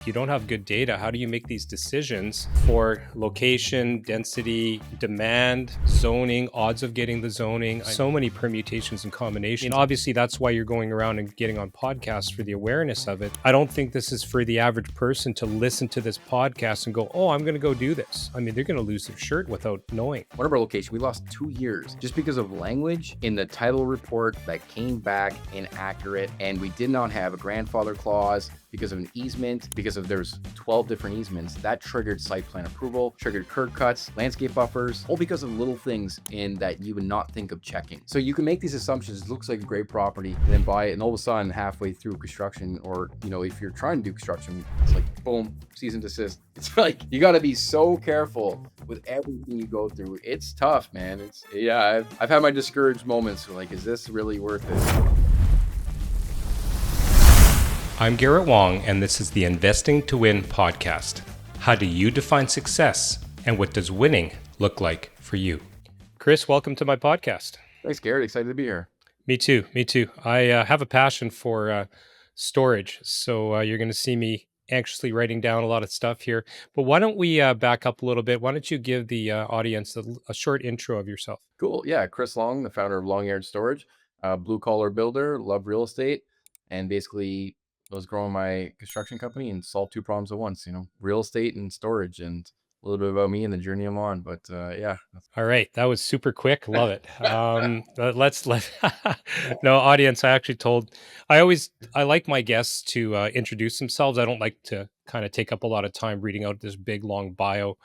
If you don't have good data, how do you make these decisions for location, density, demand, zoning, odds of getting the zoning? So many permutations and combinations. And obviously, that's why you're going around and getting on podcasts for the awareness of it. I don't think this is for the average person to listen to this podcast and go, oh, I'm going to go do this. I mean, they're going to lose their shirt without knowing. One of our locations, we lost 2 years just because of language in the title report that came back inaccurate. And we did not have a grandfather clause because of an easement, because of there's 12 different easements. That triggered site plan approval, triggered curb cuts, landscape buffers, all because of little things in that you would not think of checking. So you can make these assumptions, it looks like a great property, and then buy it, and all of a sudden halfway through construction, or if you're trying to do construction, it's like boom, cease and desist. It's like you got to be so careful with everything you go through. It's tough, man. I've had my discouraged moments. Like, is this really worth it? I'm Garrett Wong, and this is the Investing to Win podcast. How do you define success, and what does winning look like for you? Chris, welcome to my podcast. Thanks, Garrett. Excited to be here. Me too. I have a passion for storage, so you're going to see me anxiously writing down a lot of stuff here. But why don't we back up a little bit? Why don't you give the audience a short intro of yourself? Cool. Yeah, Chris Long, the founder of Long Yard Storage, blue collar builder, love real estate, and basically was growing my construction company and solved two problems at once, real estate and storage, and a little bit about me and the journey I'm on. But yeah. All right. That was super quick. Love it. No, audience, I like my guests to introduce themselves. I don't like to kind of take up a lot of time reading out this big, long bio.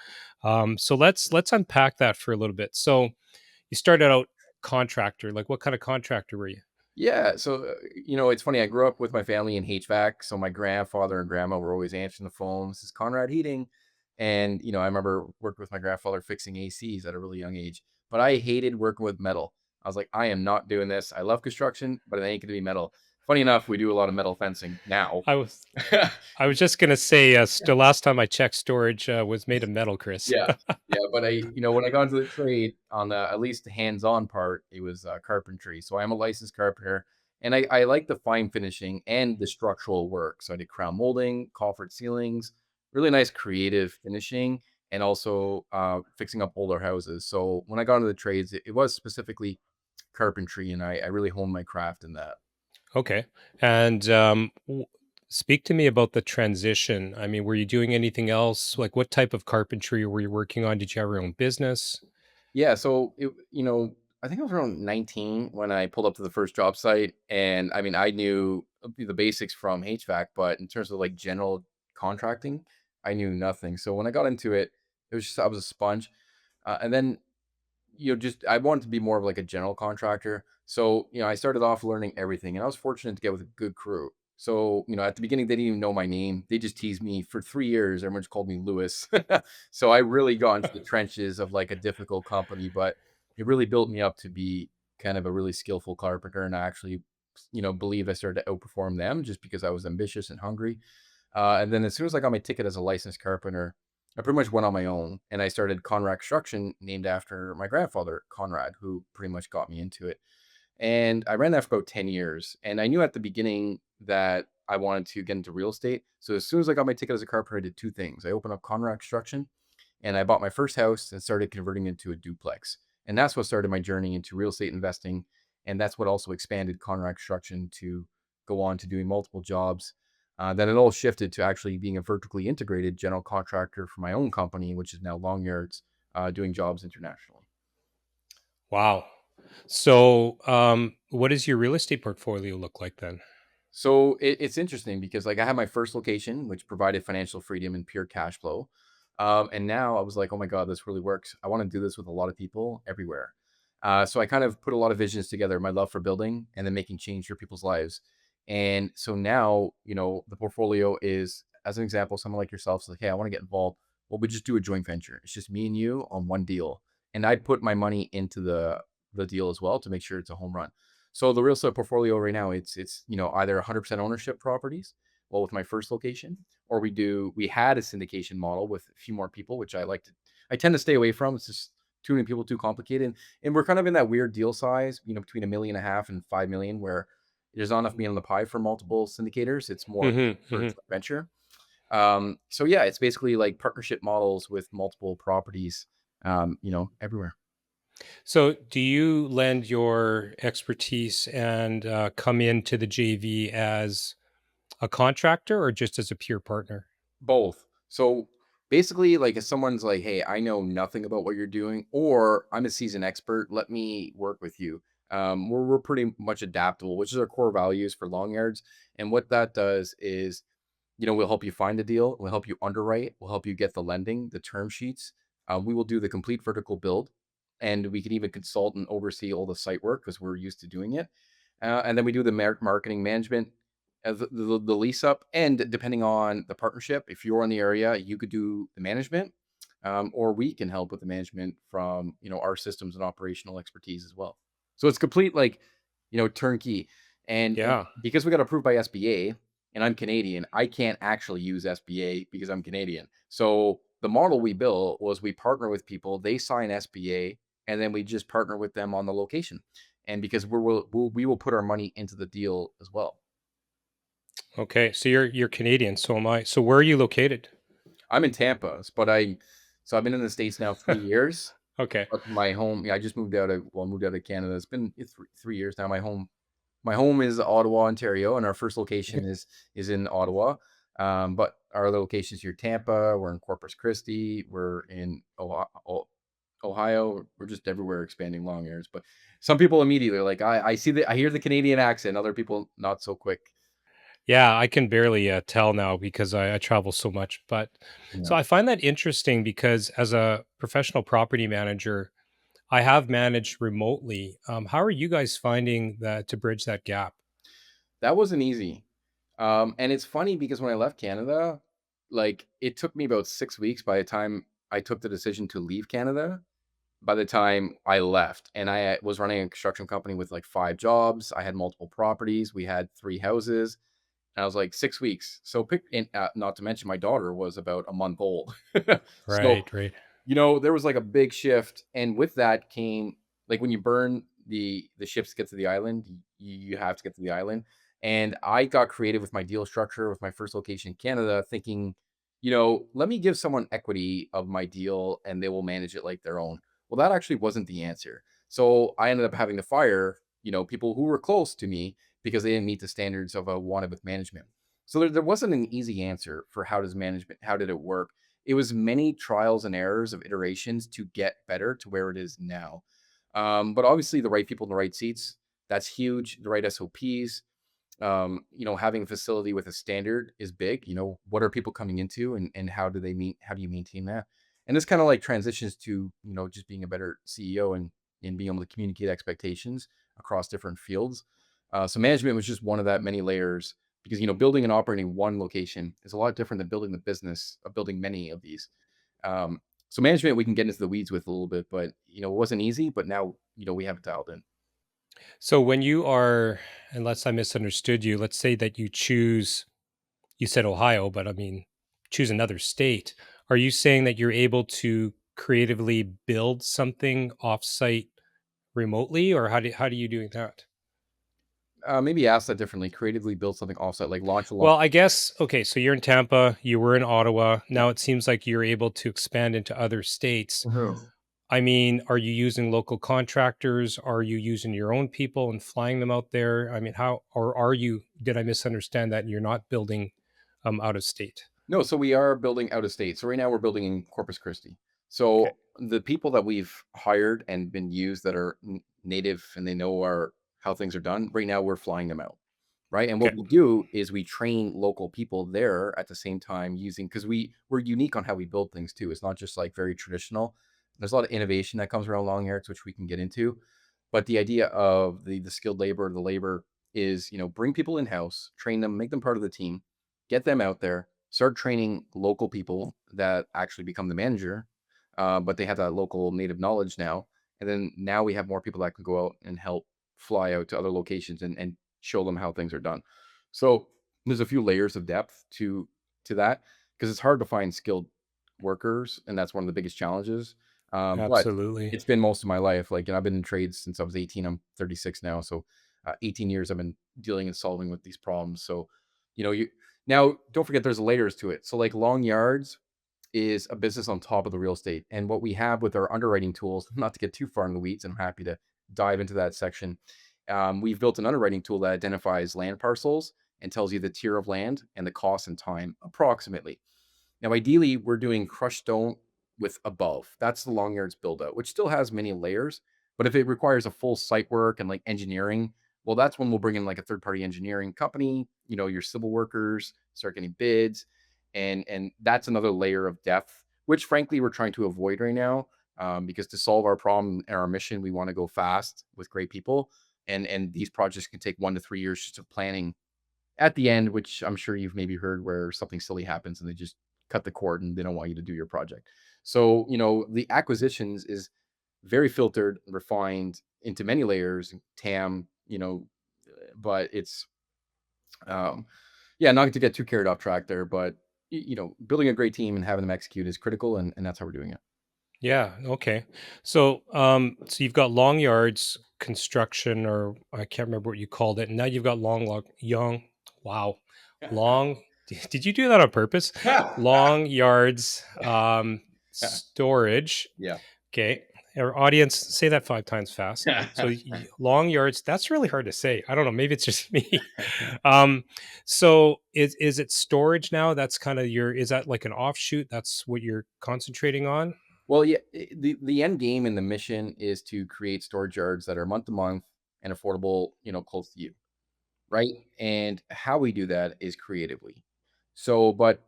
So let's unpack that for a little bit. So you started out contractor. Like, what kind of contractor were you? Yeah. So, it's funny. I grew up with my family in HVAC. So my grandfather and grandma were always answering the phone. This is Conrad Heating. And, I remember working with my grandfather fixing ACs at a really young age. But I hated working with metal. I was like, I am not doing this. I love construction, but it ain't going to be metal. Funny enough, we do a lot of metal fencing now. I was just going to say, the last time I checked, storage was made of metal, Chris. Yeah. But when I got into the trade on the, at least the hands-on part, it was carpentry. So I'm a licensed carpenter, and I like the fine finishing and the structural work. So I did crown molding, coffered ceilings, really nice creative finishing, and also fixing up older houses. So when I got into the trades, it was specifically carpentry, and I really honed my craft in that. Okay. And speak to me about the transition. I mean, were you doing anything else? Like, what type of carpentry were you working on? Did you have your own business? Yeah, so I think I was around 19 when I pulled up to the first job site, and I mean, I knew the basics from HVAC, but in terms of like general contracting, I knew nothing. So when I got into it, it was just I was a sponge, and then just I wanted to be more of like a general contractor. So, I started off learning everything, and I was fortunate to get with a good crew. So, at the beginning, they didn't even know my name. They just teased me for 3 years. Everyone just called me Lewis. So I really got into the trenches of like a difficult company, but it really built me up to be kind of a really skillful carpenter. And I actually, believe I started to outperform them just because I was ambitious and hungry. And then as soon as I got my ticket as a licensed carpenter, I pretty much went on my own, and I started Conrad Construction, named after my grandfather, Conrad, who pretty much got me into it. And I ran that for about 10 years. And I knew at the beginning that I wanted to get into real estate. So as soon as I got my ticket as a carpenter, I did two things. I opened up Conrad Construction, and I bought my first house and started converting it into a duplex. And that's what started my journey into real estate investing. And that's what also expanded Conrad Construction to go on to doing multiple jobs. Then it all shifted to actually being a vertically integrated general contractor for my own company, which is now Long Yards, doing jobs internationally. Wow. So, what does your real estate portfolio look like then? So it's interesting because like I had my first location, which provided financial freedom and pure cash flow. And now I was like, oh my God, this really works. I want to do this with a lot of people everywhere. So I kind of put a lot of visions together, my love for building and then making change for people's lives. And so now, the portfolio is, as an example, someone like yourself is like, hey, I want to get involved. Well, we just do a joint venture. It's just me and you on one deal. And I put my money into the deal as well to make sure it's a home run. So the real estate portfolio right now, it's either 100% ownership properties, well, with my first location, or we had a syndication model with a few more people, which I tend to stay away from. It's just too many people, too complicated. And we're kind of in that weird deal size, between $1.5 million and 5 million, where there's not enough meat on the pie for multiple syndicators. It's more for venture. So yeah, it's basically like partnership models with multiple properties, everywhere. So, do you lend your expertise and come into the JV as a contractor or just as a pure partner? Both. So basically, like if someone's like, "Hey, I know nothing about what you're doing," or "I'm a seasoned expert, let me work with you." We're pretty much adaptable, which is our core values for long yards. And what that does is, we'll help you find a deal, we'll help you underwrite, we'll help you get the lending, the term sheets. We will do the complete vertical build, and we can even consult and oversee all the site work because we're used to doing it. And then we do the marketing management, the lease up, and depending on the partnership, if you're in the area, you could do the management, or we can help with the management from our systems and operational expertise as well. So it's complete, like, turnkey. And Yeah. because we got approved by SBA, and I'm Canadian, I can't actually use SBA because I'm Canadian. So the model we built was we partner with people, they sign SBA, and then we just partner with them on the location. And because we will put our money into the deal as well. Okay. So you're Canadian. So am I. So where are you located? I'm in Tampa, so I've been in the States now 3 years. Okay. But my home, yeah, I just moved out of Canada. It's been 3 years now. My home is Ottawa, Ontario, and our first Okay. location is in Ottawa. But our other locations here, Tampa, we're in Corpus Christi, we're in Ohio. We're just everywhere expanding long ears. But some people immediately are like, I hear the Canadian accent. Other people not so quick. Yeah, I can barely tell now because I travel so much. But so Yeah. I find that interesting because as a professional property manager, I have managed remotely. How are you guys finding that to bridge that gap? That wasn't easy. And it's funny because when I left Canada, like it took me about 6 weeks by the time I took the decision to leave Canada. By the time I left, and I was running a construction company with like 5 jobs, I had multiple properties, we had 3 houses, and I was like 6 weeks. So not to mention my daughter was about a month old. So Right, right. there was like a big shift, and with that came, like, when you burn the ships to get to the island, you have to get to the island. And I got creative with my deal structure with my first location in Canada, thinking, let me give someone equity of my deal and they will manage it like their own. Well, that actually wasn't the answer. So I ended up having to fire, people who were close to me because they didn't meet the standards of a wanted with management. So there wasn't an easy answer for how did it work. It was many trials and errors of iterations to get better to where it is now. But obviously, the right people in the right seats, that's huge. The right SOPs, having a facility with a standard is big. What are people coming into, and how do you maintain that? And this kind of like transitions to, just being a better CEO, and being able to communicate expectations across different fields. So management was just one of that many layers, because building and operating one location is a lot different than building the business of building many of these. So management, we can get into the weeds with a little bit, but it wasn't easy. But now we have it dialed in. So when you are, unless I misunderstood you, let's say that you said Ohio, but I mean, choose another state. Are you saying that you're able to creatively build something offsite remotely, or how do you doing that? Maybe ask that differently. Creatively build something offset, like launch a launch. Well, I guess okay, so you're in Tampa, you were in Ottawa. Now it seems like you're able to expand into other states. Mhm. I mean, are you using local contractors? Are you using your own people and flying them out there? I mean, how or are you did I misunderstand that you're not building out of state? No, so we are building out of state. So right now we're building in Corpus Christi. Okay. So the people that we've hired and been used that are native and they know our how things are done, right now we're flying them out. Right. And what Okay. we do is we train local people there at the same time, using, because we're unique on how we build things too. It's not just like very traditional. There's a lot of innovation that comes around long yards, which we can get into. But the idea of the skilled labor, the labor is, bring people in house, train them, make them part of the team, get them out there, start training local people that actually become the manager, but they have that local native knowledge now. And then now we have more people that can go out and help fly out to other locations, and show them how things are done. So there's a few layers of depth to that, because it's hard to find skilled workers, and that's one of the biggest challenges. But Absolutely. it's been most of my life. Like, I've been in trades since I was 18. I'm 36 now, so 18 years I've been dealing and solving with these problems. So, you Now, don't forget there's layers to it. So like long yards is a business on top of the real estate. And what we have with our underwriting tools, not to get too far in the weeds, and I'm happy to dive into that section. We've built an underwriting tool that identifies land parcels and tells you the tier of land and the cost and time approximately. Now, ideally, we're doing crushed stone with above. That's the long yards build out, which still has many layers. But if it requires a full site work and like engineering, well, that's when we'll bring in like a third party engineering company, your civil workers, start getting bids. And that's another layer of depth, which frankly we're trying to avoid right now. Because to solve our problem and our mission, we want to go fast with great people. And these projects can take 1 to 3 years just of planning at the end, which I'm sure you've maybe heard where something silly happens and they just cut the cord and they don't want you to do your project. So, the acquisitions is very filtered, refined into many layers, TAM, but it's, yeah, not to get too carried off track there, but, building a great team and having them execute is critical. And that's how we're doing it. Yeah. Okay. So you've got long yards construction, or I can't remember what you called it. And now you've got young. Wow, long. Did you do that on purpose? Long yards, storage. Yeah. Okay. Our audience, say that 5 times fast. So long yards. That's really hard to say. I don't know. Maybe it's just me. um, so is it storage now? That's kind of your. Is that like an offshoot? That's what you're concentrating on. Well, yeah, the end game and the mission is to create storage yards that are month to month and affordable, close to you. Right? And how we do that is creatively. So, but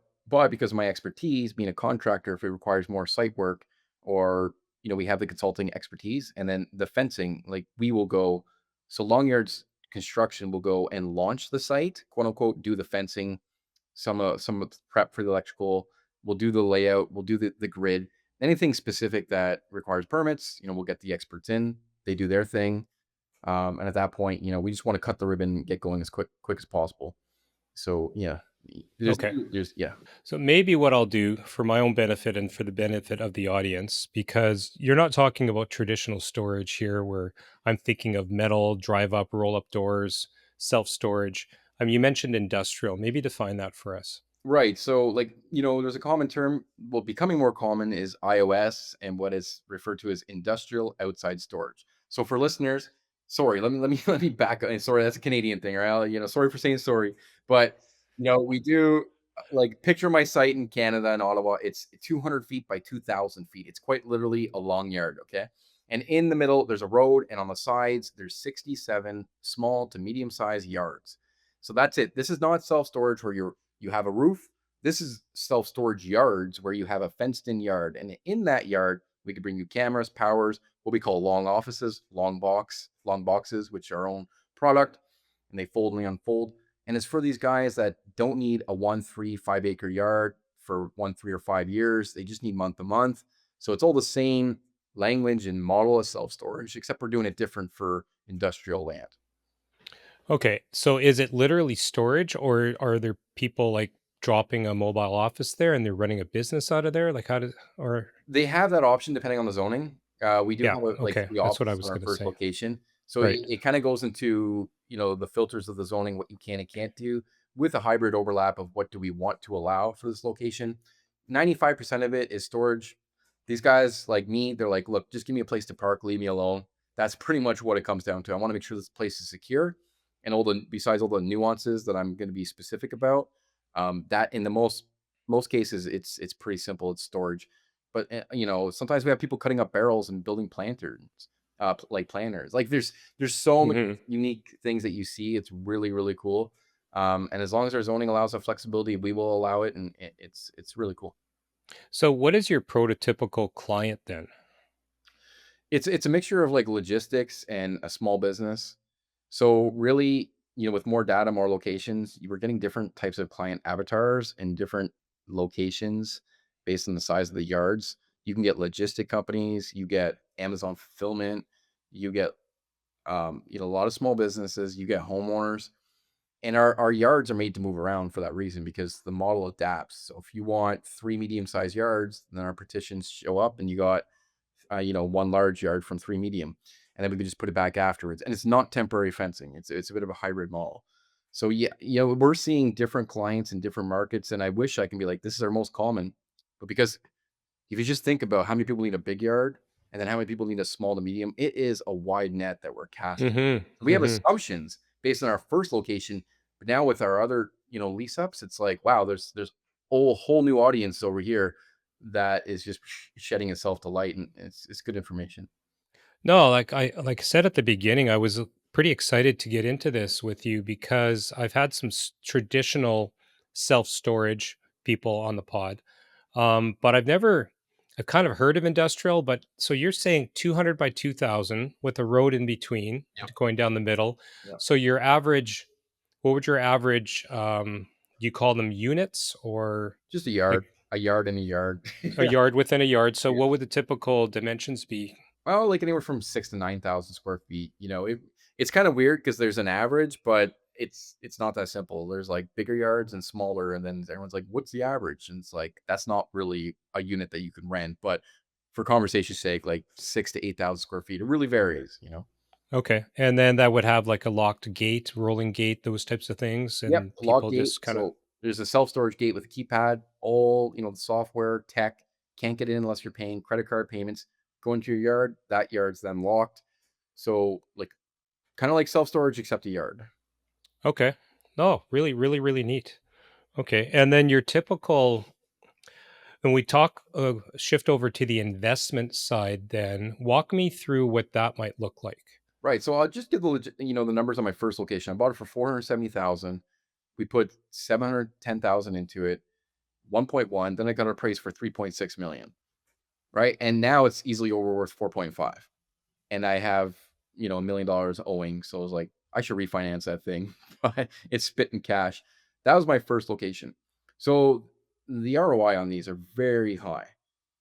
because of my expertise being a contractor, if it requires more site work or we have the consulting expertise and then the fencing, like we will go. So long yards construction will go and launch the site, quote unquote, do the fencing, some of the prep for the electrical. We'll do the layout, we'll do the grid. Anything specific that requires permits, we'll get the experts in. They do their thing, and at that point, we just want to cut the ribbon and get going as quick as possible. So yeah, Okay. yeah. So maybe what I'll do for my own benefit and for the benefit of the audience, because you're not talking about traditional storage here, where I'm thinking of metal, drive up, roll up doors, self storage. I mean, you mentioned industrial. Maybe define that for us. Right. So, like, there's a common term, well, becoming more common is iOS and what is referred to as industrial outside storage. So, for listeners, sorry, let me back up. Sorry, that's a Canadian thing, right? Sorry for saying sorry, but we do like picture my site in Canada in Ottawa. It's 200 feet by 2,000 feet. It's quite literally a long yard. Okay. And in the middle, there's a road, and on the sides, there's 67 small to medium sized yards. So that's it. This is not self storage where you have a roof. This is self-storage yards where you have a fenced-in yard, and in that yard, we could bring you cameras, powers, what we call long offices, long boxes, which are our own product, and they fold and they unfold. And it's for these guys that don't need a 1, 3, 5 acre yard for 1, 3, or 5 years. They just need month to month. So it's all the same language and model as self-storage, except we're doing it different for industrial land. Okay. So is it literally storage, or are there people like dropping a mobile office there and they're running a business out of there? Like, how does, or, They have that option depending on the zoning. We do yeah. have, like, Okay. 3 That's what I offices was on our going to first say. location. So Right. it kinda goes into, the filters of the zoning, what you can and can't do, with a hybrid overlap of what do we want to allow for this location. 95% of it is storage. These guys, like me, they're like, "Look, just give me a place to park, leave me alone." That's pretty much what it comes down to. I wanna make sure this place is secure, and besides all the nuances that I'm gonna be specific about, that in the most cases, it's pretty simple, it's storage. But, sometimes we have people cutting up barrels and building planters, like planters. Like there's so many Hmm. unique things that you see. It's really, really cool. And as long as our zoning allows the flexibility, we will allow it, and it's really cool. So, what is your prototypical client then? It's a mixture of like logistics and a small business. So really, with more data, more locations, you were getting different types of client avatars in different locations based on the size of the yards. You can get logistic companies, you get Amazon fulfillment, you get a lot of small businesses, you get homeowners. And our yards are made to move around for that reason because the model adapts. So if you want 3 medium-sized yards, then our partitions show up and you got 1 large yard from 3 medium, and then we could just put it back afterwards. And it's not temporary fencing. It's a bit of a hybrid model. So yeah, we're seeing different clients in different markets, and I wish I can be like, this is our most common, but because if you just think about how many people need a big yard and then how many people need a small to medium, it is a wide net that we're casting. Mm-hmm. So we have Mm-hmm. assumptions based on our first location, but now with our other, lease ups, it's like, wow, there's a whole new audience over here that is just shedding itself to light, and it's good information. No, like I said at the beginning, I was pretty excited to get into this with you because I've had some traditional self-storage people on the pod. But I've kind of heard of industrial, but so you're saying 200 by 2000 with a road in between Yep. going down the middle. Yep. So your average, what would your average, do you call them units or Just a like yard and a yard. a Yeah. yard within a yard? So Yeah. what would the typical dimensions be? Well, like anywhere from 6 to 9,000 square feet. It's kind of weird because there's an average, but it's not that simple. There's like bigger yards and smaller, and then everyone's like, "What's the average?" And it's like that's not really a unit that you can rent. But for conversation's sake, like 6 to 8,000 square feet, it really varies. Okay. And then that would have like a locked gate, rolling gate, those types of things. Yep, And log people gate. just kind of, So there's a self storage gate with a keypad. All the software tech can't get in unless you're paying credit card payments. Go into your yard. That yard's then locked. So like kind of like self storage except a yard. okay. No, really, really, really neat. Okay. And then your typical, when we talk, shift over to the investment side, then walk me through what that might look like. Right. So I'll just give the numbers on my first location. I bought it for 470,000. We put 710,000 into it, 1.1. Then I got it appraised for 3.6 million. Right. And now it's easily over worth 4.5. And I have, $1 million owing. So I was like, I should refinance that thing. But it's spitting cash. That was my first location. So the ROI on these are very high.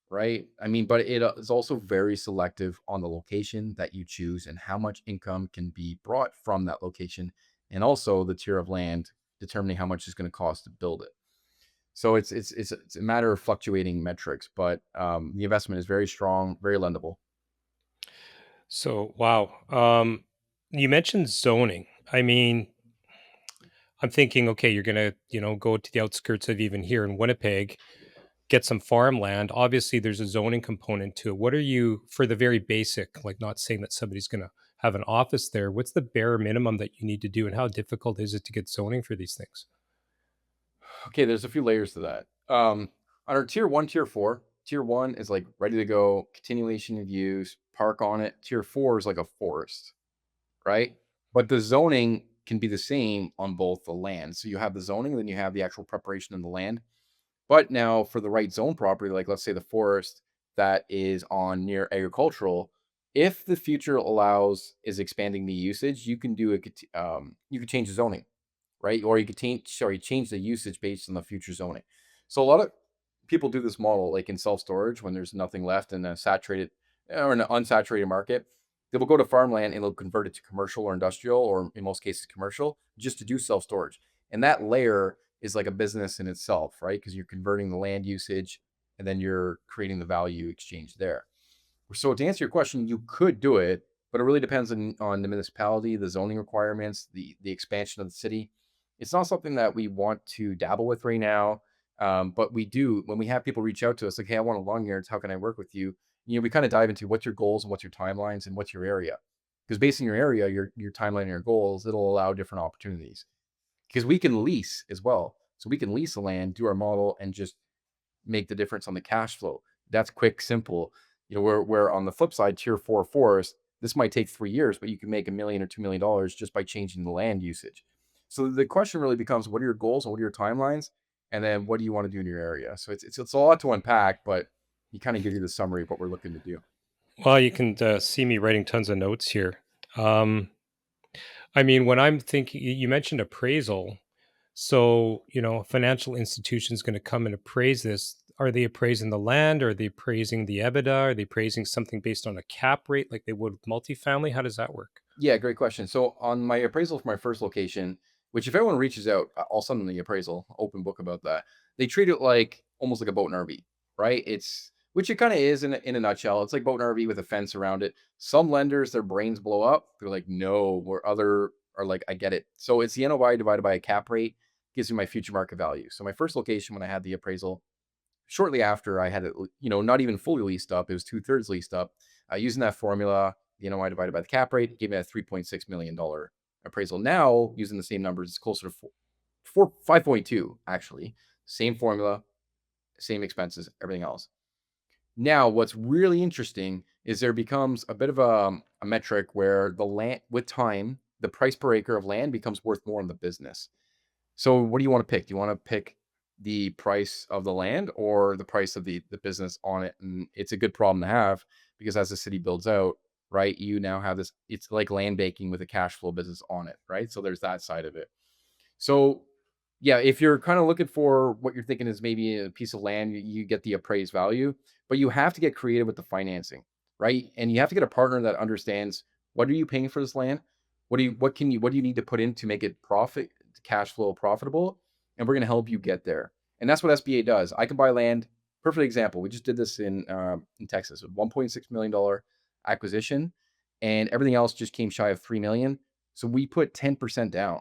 Right? I mean, but it is also very selective on the location that you choose and how much income can be brought from that location, and also the tier of land determining how much it's going to cost to build it. So it's a matter of fluctuating metrics, but the investment is very strong, very lendable. So, wow. You mentioned zoning. I mean, I'm thinking, okay, you're going to, go to the outskirts of even here in Winnipeg, get some farmland. Obviously, there's a zoning component to it. What are you, for the very basic, like not saying that somebody's going to have an office there, what's the bare minimum that you need to do and how difficult is it to get zoning for these things? Okay, there's a few layers to that. On our tier one, tier one is like ready to go, continuation of use, park on it. Tier four is like a forest. Right? But the zoning can be the same on both the land. So you have the zoning, then you have the actual preparation of the land. But now for the right zone property, like let's say the forest that is on near agricultural, if the future allows is expanding the usage, you can you can change the zoning, right? Or you could change the usage based on the future zoning. So a lot of people do this model like in self storage when there's nothing left in a saturated or an unsaturated market. They will go to farmland and they'll convert it to commercial or industrial, or in most cases commercial, just to do self storage. And that layer is like a business in itself, right? Because you're converting the land usage and then you're creating the value exchange there. So to answer your question, you could do it, but it really depends on the municipality, the zoning requirements, the expansion of the city. It's not something that we want to dabble with right now. But we do when we have people reach out to us like, "Hey, I want a long yards. How can I work with you?" We kind of dive into what's your goals and what's your timelines and what's your area. Because based on your area, your timeline and your goals, it'll allow different opportunities. Because we can lease as well, so we can lease the land, do our model, and just make the difference on the cash flow. That's quick, simple. Where on the flip side, tier four forest, this might take 3 years, but you can make $1 million or $2 million just by changing the land usage. So the question really becomes, what are your goals and what are your timelines, and then what do you want to do in your area? So it's a lot to unpack, but he kind of gives you the summary of what we're looking to do. Well, you can see me writing tons of notes here. Um, I mean, when I'm thinking, you mentioned appraisal. So, a financial institution is going to come and appraise this. Are they appraising the land? Are they appraising the EBITDA? Are they appraising something based on a cap rate like they would with multifamily? How does that work? Yeah, great question. So on my appraisal for my first location, which if anyone reaches out, I'll send them the appraisal, open book about that. They treat it like almost like a boat and RV, right? It's which it kind of is in a nutshell. It's like boat and RV with a fence around it. Some lenders, their brains blow up. They're like, no, we're other are like, I get it. So it's the NOI divided by a cap rate gives me my future market value. So my first location, when I had the appraisal, shortly after I had it, not even fully leased up, it was 2/3 leased up. Using that formula, the NOI divided by the cap rate gave me a $3.6 million appraisal. Now, using the same numbers, it's closer to 5.2 actually. Same formula, same expenses, everything else. Now, what's really interesting is there becomes a bit of a metric where the land with time, the price per acre of land becomes worth more in the business. So what do you want to pick? Do you want to pick the price of the land or the price of the business on it? And it's a good problem to have because as the city builds out, right, you now have this, it's like land banking with a cash flow business on it, right? So there's that side of it. So, yeah, if you're kind of looking for what you're thinking is maybe a piece of land, you get the appraised value, but you have to get creative with the financing, right? And you have to get a partner that understands what are you paying for this land? What do you need to put in to make it cash flow profitable? And we're going to help you get there. And that's what SBA does. I can buy land. Perfect example. We just did this in Texas, a $1.6 million acquisition, and everything else just came shy of 3 million. So we put 10% down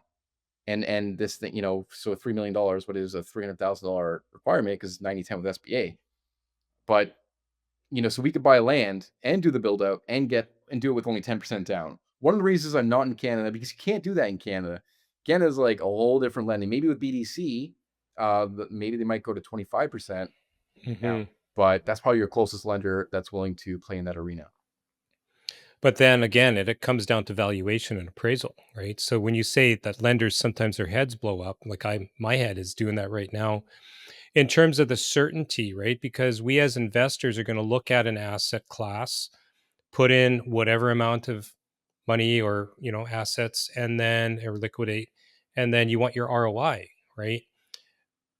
and this thing, so $3 million, what is a $300,000 requirement because 90/10 with SBA. But so we could buy land and do the build out and do it with only 10% down. One of the reasons I'm not in Canada because you can't do that in Canada. Canada is like a whole different lending. Maybe with BDC, maybe they might go to 25% now, Hmm. but that's probably your closest lender that's willing to play in that arena. But then again, it comes down to valuation and appraisal, right? So when you say that lenders sometimes their heads blow up, like my head is doing that right now, in terms of the certainty, right? Because we as investors are going to look at an asset class, put in whatever amount of money or assets, and then or liquidate, and then you want your ROI, right?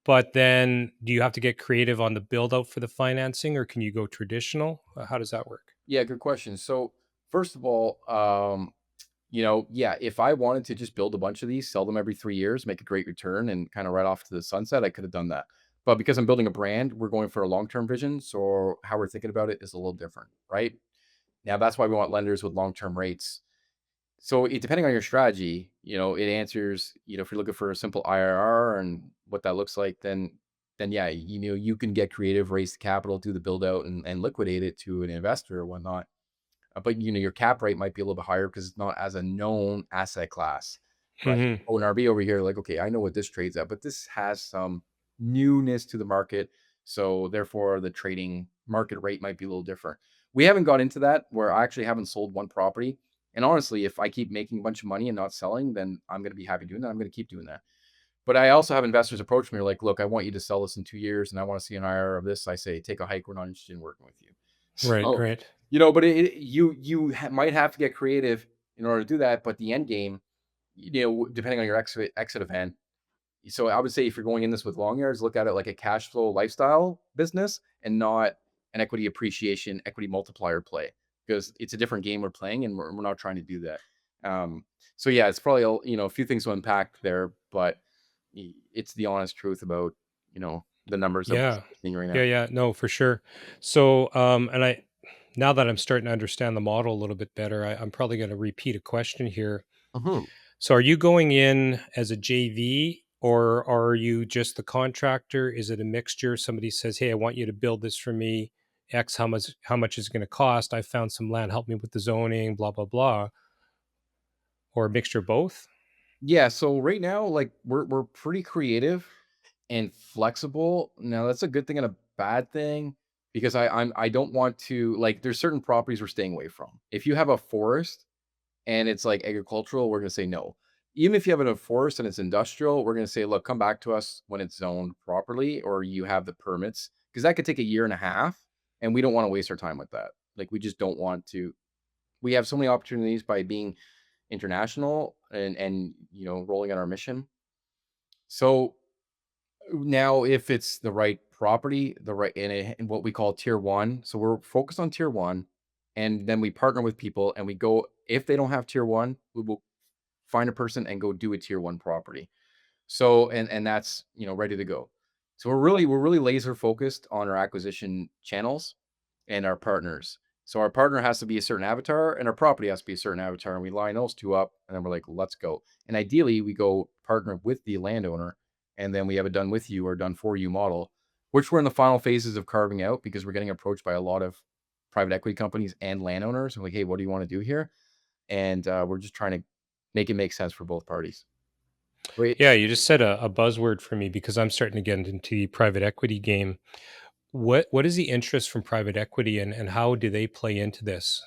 But then do you have to get creative on the build out for the financing, or can you go traditional? How does that work? Yeah, good question. So first of all, yeah, if I wanted to just build a bunch of these, sell them every 3 years, make a great return, and kind of right off to the sunset, I could have done that. But because I'm building a brand, we're going for a long-term vision. So how we're thinking about it is a little different, right? Now that's why we want lenders with long-term rates. So depending on your strategy, it answers, if you're looking for a simple IRR and what that looks like, then yeah, you can get creative, raise the capital, do the build out and liquidate it to an investor or whatnot. But your cap rate might be a little bit higher because it's not as a known asset class, right? Hmm. Oh, an RV over here, like, okay, I know what this trades at, but this has some newness to the market. So therefore the trading market rate might be a little different. We haven't got into that where I actually haven't sold one property. And honestly, if I keep making a bunch of money and not selling, then I'm going to be happy doing that. I'm going to keep doing that. But I also have investors approach me like, look, I want you to sell this in 2 years and I want to see an IRR of this. I say, take a hike. We're not interested in working with you. Right, So, right. but might have to get creative in order to do that. But the end game, depending on your exit event. So I would say if you're going in this with long yards, look at it like a cash flow lifestyle business and not an equity appreciation, equity multiplier play because it's a different game we're playing and we're not trying to do that. Um, so yeah, it's probably a few things to unpack there, but it's the honest truth about the numbers that Yeah. we're seeing right Yeah, now. yeah. No, for sure. So, and now that I'm starting to understand the model a little bit better, I'm probably going to repeat a question here. Mhm. So, are you going in as a JV or are you just the contractor? Is it a mixture? Somebody says, "Hey, I want you to build this for me. X, how much is it going to cost? I found some land. Help me with the zoning, blah blah blah," or a mixture of both? Yeah, so right now, like we're pretty creative and flexible. Now that's a good thing and a bad thing because I don't want to like there's certain properties we're staying away from. If you have a forest and it's like agricultural, we're gonna say no. Even if you have a forest and it's industrial, we're gonna say, look, come back to us when it's zoned properly or you have the permits because that could take a year and a half, and we don't want to waste our time with that. Like we just don't want to. We have so many opportunities by being international and rolling on our mission. So now if it's the right property, the right in what we call tier 1, so we're focused on tier 1 and then we partner with people and we go if they don't have tier 1, we will find a person and go do a tier 1 property. So and that's, ready to go. So we're really laser focused on our acquisition channels and our partners. So our partner has to be a certain avatar and our property has to be a certain avatar. And we line those two up and then we're like, let's go. And ideally, we go partner with the landowner and then we have a done with you or done for you model, which we're in the final phases of carving out because we're getting approached by a lot of private equity companies and landowners. We're like, hey, what do you want to do here? And we're just trying to make it make sense for both parties. Wait, Yeah, you just said a buzzword for me because I'm starting to get into the private equity game. What is the interest from private equity and how do they play into this?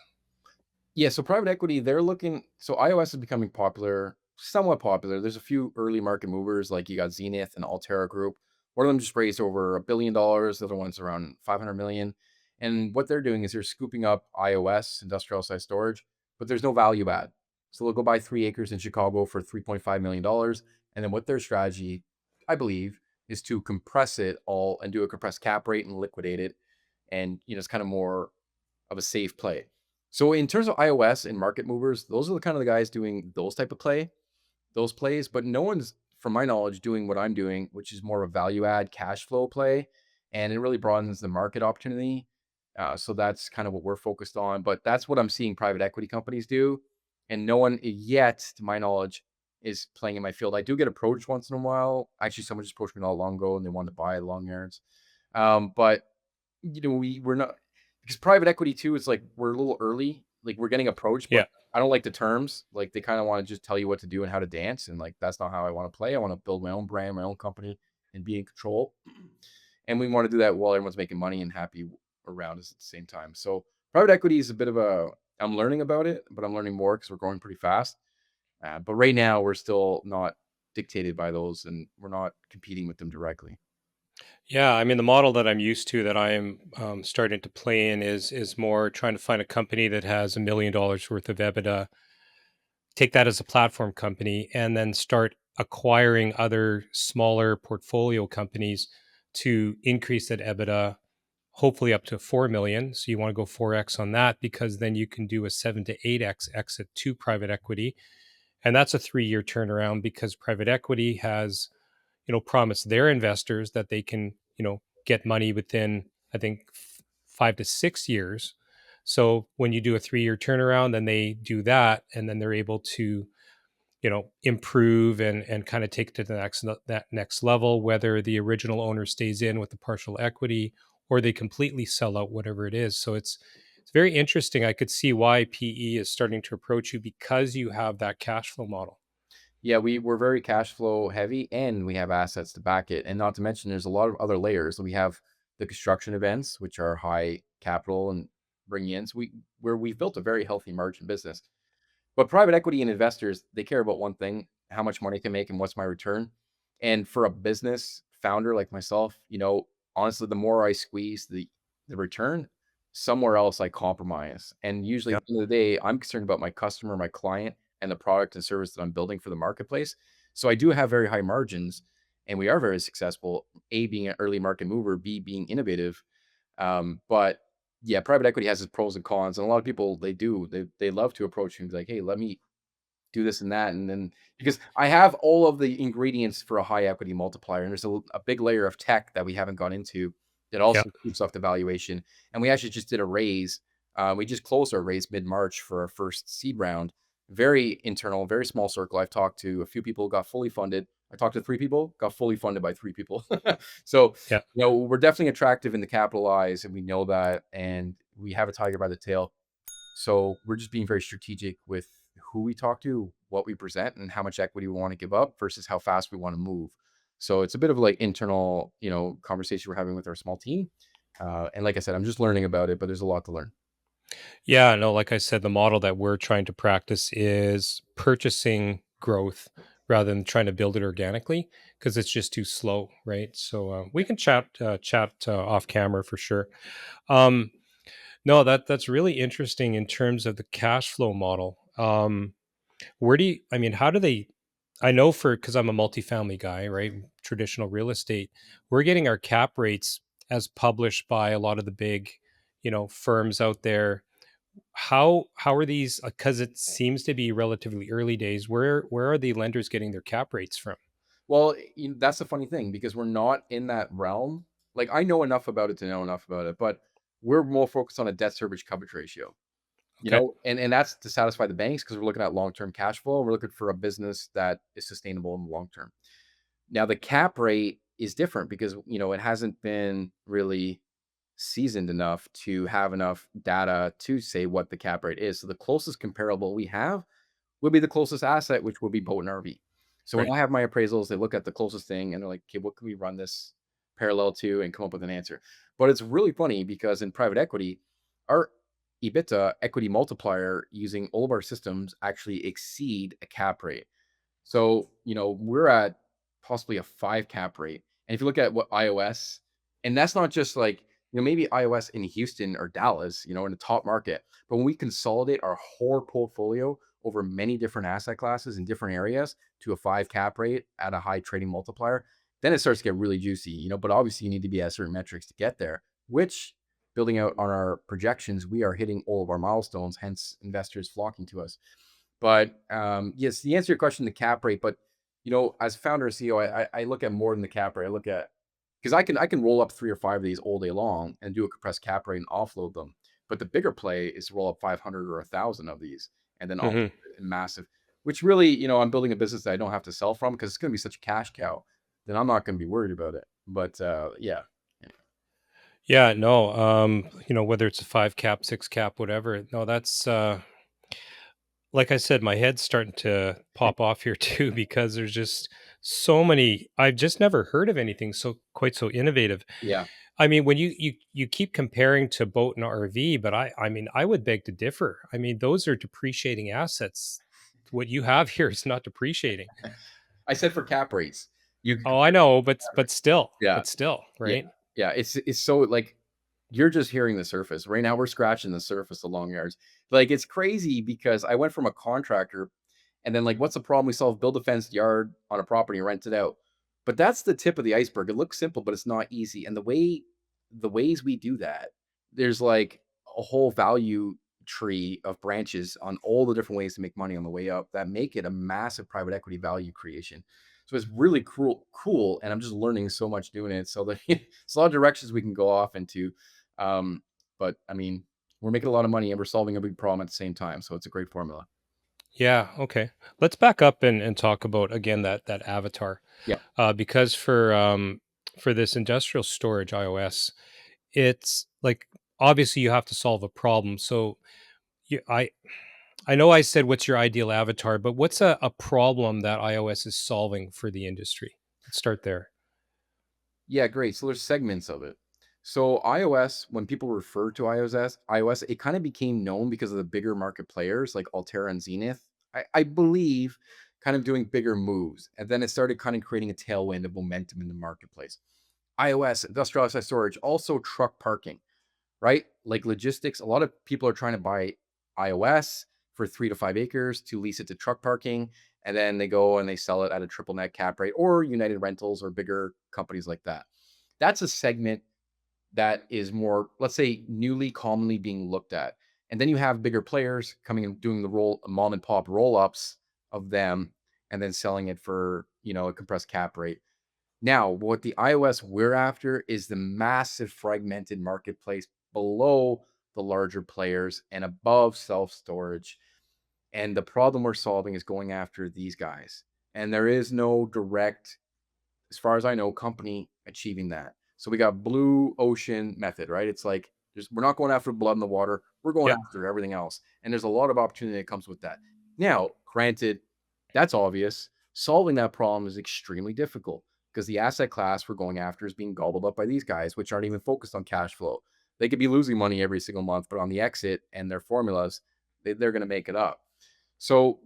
yeah, so private equity, they're looking. So iOS is becoming popular, somewhat popular. There's a few early market movers, like you got Zenith and Altera Group. One of them just raised over $1 billion. The other one's around 500 million. And what they're doing is they're scooping up iOS, industrial size storage, but there's no value add. So they'll go buy 3 acres in Chicago for $3.5 million. And then what their strategy, I believe, is to compress it all and do a compressed cap rate and liquidate it. And it's kind of more of a safe play. So in terms of iOS and market movers, those are the kind of the guys doing those type of those plays, but no one's, from my knowledge, doing what I'm doing, which is more of a value add cash flow play, and it really broadens the market opportunity. So that's kind of what we're focused on. But that's what I'm seeing private equity companies do, and no one yet, to my knowledge, is playing in my field. I do get approached once in a while. Actually, someone just approached me not long ago, and they wanted to buy long yards. But we're not, because private equity too is like we're a little early. Like we're getting approached, but Yeah. I don't like the terms. Like they kind of want to just tell you what to do and how to dance, and like that's not how I want to play. I want to build my own brand, my own company, and be in control. And we want to do that while everyone's making money and happy around us at the same time. So private equity is a bit of a. I'm learning about it, but I'm learning more because we're growing pretty fast. But right now, we're still not dictated by those, and we're not competing with them directly. Yeah, I mean the model that I'm used to that I am starting to play in is more trying to find a company that has $1 million worth of EBITDA, take that as a platform company, and then start acquiring other smaller portfolio companies to increase that EBITDA, hopefully up to 4 million. So you want to go 4x on that because then you can do a 7 to 8x exit to private equity. And that's a 3-year turnaround because private equity has promise their investors that they can, get money within, I think, 5 to 6 years. So when you do a 3-year turnaround, then they do that, and then they're able to, improve and kind of take it to that next level. Whether the original owner stays in with the partial equity or they completely sell out, whatever it is. So it's very interesting. I could see why PE is starting to approach you because you have that cash flow model. Yeah, we're very cash flow heavy and we have assets to back it. And not to mention there's a lot of other layers. We have the construction events, which are high capital and bring in. So we've built a very healthy margin business. But private equity and investors, they care about one thing: how much money I can make and what's my return. And for a business founder like myself, honestly, the more I squeeze the return, somewhere else I compromise. And usually Yeah. at the end of the day, I'm concerned about my customer, my client, and the product and service that I'm building for the marketplace. So I do have very high margins and we are very successful. A, being an early market mover, B, being innovative. But yeah, private equity has its pros and cons. And a lot of people, they love to approach you and be like, hey, let me do this and that. And then because I have all of the ingredients for a high equity multiplier, and there's a big layer of tech that we haven't gone into that Yeah. also keeps off the valuation. And we actually just did a raise. We just closed our raise mid March for our first seed round. Very internal, very small circle. I've talked to a few people, got fully funded. I talked to 3 people, got fully funded by 3 people. So, Yeah. we're definitely attractive in the capitalize, and we know that, and we have a tiger by the tail. So we're just being very strategic with who we talk to, what we present, and how much equity we want to give up versus how fast we want to move. So it's a bit of like internal, conversation we're having with our small team. And like I said, I'm just learning about it, but there's a lot to learn. Yeah, no, like I said, the model that we're trying to practice is purchasing growth rather than trying to build it organically because it's just too slow, right? So we can chat off camera for sure. Um, no, that's really interesting in terms of the cash flow model. Where do you, I mean, how do they? I know for because I'm a multifamily guy, right? Traditional real estate, we're getting our cap rates as published by a lot of the big, firms out there. How are these, because it seems to be relatively early days, where are the lenders getting their cap rates from? Well, that's the funny thing because we're not in that realm. Like I know enough about it to know enough about it, but We're more focused on a debt service coverage ratio, Okay. and that's to satisfy the banks because we're looking at long-term cash flow. We're looking for a business that is sustainable in the long term. Now, the cap rate is different because, it hasn't been really seasoned enough to have enough data to say what the cap rate is. So the closest comparable we have would be the closest asset, which would be boat and RV. So when Right. I have my appraisals, they look at the closest thing and they're like, okay, what can we run this parallel to and come up with an answer? But it's really funny because in private equity, our EBITDA equity multiplier using all of our systems actually exceed a cap rate. So, we're at possibly a 5 cap rate. And if you look at what iOS, and that's not just like, maybe iOS in Houston or Dallas, in the top market. But when we consolidate our whole portfolio over many different asset classes in different areas to a 5 cap rate at a high trading multiplier, then it starts to get really juicy, but obviously you need to be at certain metrics to get there, which building out on our projections, we are hitting all of our milestones, hence investors flocking to us. But, yes, the answer to your question, the cap rate, but, as founder and CEO, I look at more than the cap rate. I look at because I can roll up 3 or 5 of these all day long and do a compressed cap rate and offload them. But the bigger play is to roll up 500 or 1,000 of these and then offload Hmm. it in massive, which really, I'm building a business that I don't have to sell from because it's gonna be such a cash cow, then I'm not gonna be worried about it. But, yeah. Yeah. No. Whether it's a 5 cap, 6 cap, whatever. No, that's like I said, my head's starting to pop off here too because there's just so many. I've just never heard of anything quite so innovative. Yeah. I mean, when you keep comparing to boat and RV, but I mean, I would beg to differ. I mean, those are depreciating assets. What you have here is not depreciating. I said for cap rates. You can Oh, I compare know, but cap but rates. still, Yeah. but still, Yeah. right? Yeah, it's so, like, you're just hearing the surface. Right now, we're scratching the surface of long yards. Like, it's crazy because I went from a contractor and then, like, what's the problem we solve? Build a fenced yard on a property and rent it out. But that's the tip of the iceberg. It looks simple, but it's not easy. And the ways we do that, there's like a whole value tree of branches on all the different ways to make money on the way up that make it a massive private equity value creation. So it's really cool, and I'm just learning so much doing it. So that it's a lot of directions we can go off into. Um, but I mean, we're making a lot of money and we're solving a big problem at the same time. So it's a great formula. Yeah, okay. Let's back up and talk about again that avatar. Yeah. Because for this industrial storage iOS, it's like obviously you have to solve a problem. So you, I know I said what's your ideal avatar, but what's a problem that iOS is solving for the industry? Let's start there. Yeah, great. So there's segments of it. So iOS, when people refer to iOS, it kind of became known because of the bigger market players like Altera and Zenith. I believe kind of doing bigger moves. And then it started kind of creating a tailwind of momentum in the marketplace. iOS, industrial asset storage, also truck parking, right? Like logistics, a lot of people are trying to buy iOS for 3 to 5 acres to lease it to truck parking. And then they go and they sell it at a triple net cap rate or United Rentals or bigger companies like that. That's a segment that is more, let's say, newly commonly being looked at. And then you have bigger players coming and doing the roll mom and pop roll ups of them and then selling it for, a compressed cap rate. Now, what the iOS we're after is the massive fragmented marketplace below the larger players and above self storage. And the problem we're solving is going after these guys. And there is no direct, as far as I know, company achieving that. So we got blue ocean method, right? It's like we're not going after blood in the water. We're going Yeah. after everything else. And there's a lot of opportunity that comes with that. Now, granted, that's obvious. Solving that problem is extremely difficult because the asset class we're going after is being gobbled up by these guys, which aren't even focused on cash flow. They could be losing money every single month, but on the exit and their formulas, they're going to make it up. So,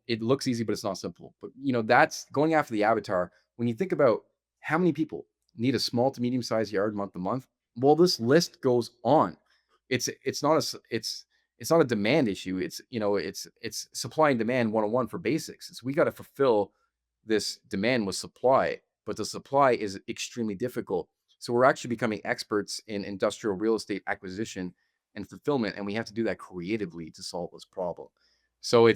it looks easy, but it's not simple. But, that's going after the avatar. When you think about how many people need a small to medium sized yard month to month, well, this list goes on. It's not it's not a demand issue. It's supply and demand 101 for basics. It's we got to fulfill this demand with supply, but the supply is extremely difficult. So we're actually becoming experts in industrial real estate acquisition and fulfillment, and we have to do that creatively to solve this problem. So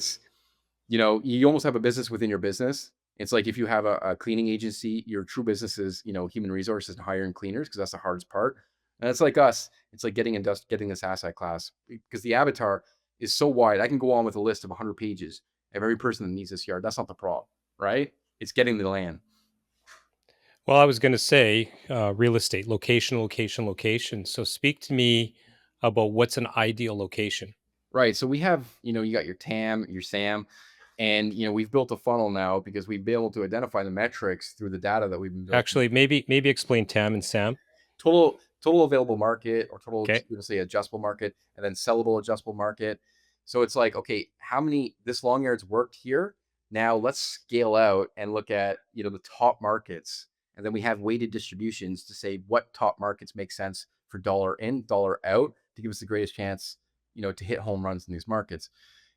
you almost have a business within your business. It's like if you have a cleaning agency, your true business is, human resources and hiring cleaners because that's the hardest part. And it's like us. It's like getting this asset class because the avatar is so wide. I can go on with a list of 100 pages of every person that needs this yard. That's not the problem, right? It's getting the land. Well, I was going to say real estate, location, location, location. So speak to me about what's an ideal location. Right. So we have, you got your TAM, your SAM, and we've built a funnel now because we've been able to identify the metrics through the data that we've been building. Actually, maybe explain Tam and Sam. Total available market, or total, Okay. say, adjustable market, and then sellable adjustable market. So it's like, okay, how many this long yards worked here? Now let's scale out and look at the top markets, and then we have weighted distributions to say what top markets make sense for dollar in, dollar out to give us the greatest chance, to hit home runs in these markets.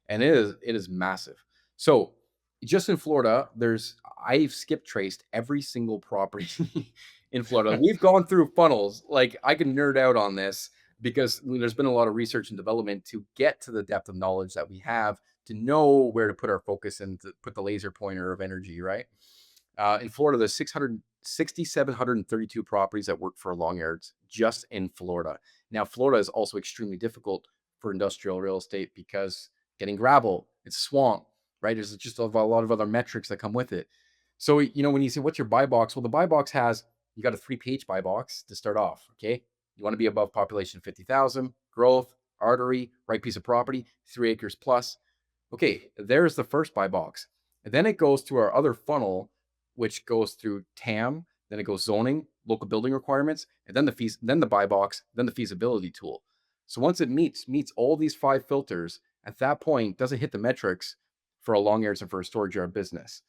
And it is massive. So just in Florida, I've skip traced every single property in Florida. We've gone through funnels. Like, I can nerd out on this because there's been a lot of research and development to get to the depth of knowledge that we have to know where to put our focus and to put the laser pointer of energy, right? In Florida, there's 6,732 properties that work for long yards just in Florida. Now, Florida is also extremely difficult for industrial real estate because getting gravel, it's a swamp, right? There's just a lot of other metrics that come with it. So, when you say, what's your buy box? Well, the buy box you got a 3-page buy box to start off. Okay. You want to be above population 50,000, growth, artery, right piece of property, 3 acres plus. Okay. There's the first buy box. And then it goes to our other funnel, which goes through TAM, then it goes zoning, local building requirements, and then the fees, then the buy box, then the feasibility tool. So once it meets all these 5 filters, at that point, does it hit the metrics for a long yards and for a storage yard business?